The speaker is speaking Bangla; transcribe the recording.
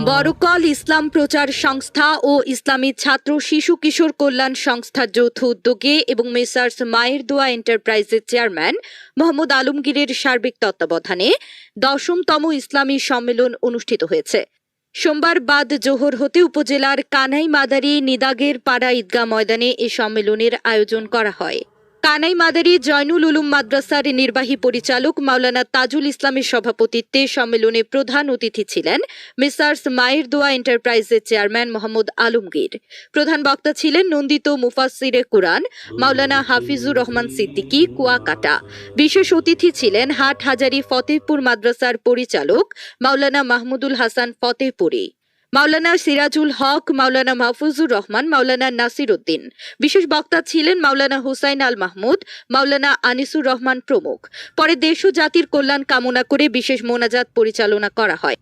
বরকল ইসলাম প্রচার সংস্থা ও ইসলামী ছাত্র শিশু কিশোর কল্যাণ সংস্থার যৌথ উদ্যোগে এবং মেসার্স মায়ের দোয়া এন্টারপ্রাইজের চেয়ারম্যান মোহাম্মদ আলমগীরের সার্বিক তত্ত্বাবধানে 10তম ইসলামী সম্মেলন অনুষ্ঠিত হয়েছে। সোমবার বাদ জোহর হতে উপজেলার কানাই মাদারী নিদাগের পাড়া ঈদগাহ ময়দানে এ সম্মেলনের আয়োজন করা হয়। কানাই মাদারী জয়নুল উলুম মাদ্রাসার নির্বাহী পরিচালক মাওলানা তাজুল ইসলামের সভাপতিত্বে সম্মেলনে প্রধান অতিথি ছিলেন মেসার্স মায়ের দোয়া এন্টারপ্রাইজের চেয়ারম্যান মোহাম্মদ আলমগীর। প্রধান বক্তা ছিলেন নন্দিত মুফাসসিরে কুরআন মাওলানা হাফিজুর রহমান সিদ্দিকী কুয়াকাটা। বিশেষ অতিথি ছিলেন হাটহাজারী ফতেহপুর মাদ্রাসার পরিচালক মাওলানা মাহমুদুল হাসান ফতেহপুরী, মাওলানা সিরাজুল হক, মাওলানা মাহফুজুর রহমান, মাওলানা নাসির উদ্দিন। বিশেষ বক্তা ছিলেন মাওলানা হুসাইন আল মাহমুদ, মাওলানা আনিসুর রহমান প্রমুখ। পরে দেশ ও জাতির কল্যাণ কামনা করে বিশেষ মোনাজাত পরিচালনা করা হয়।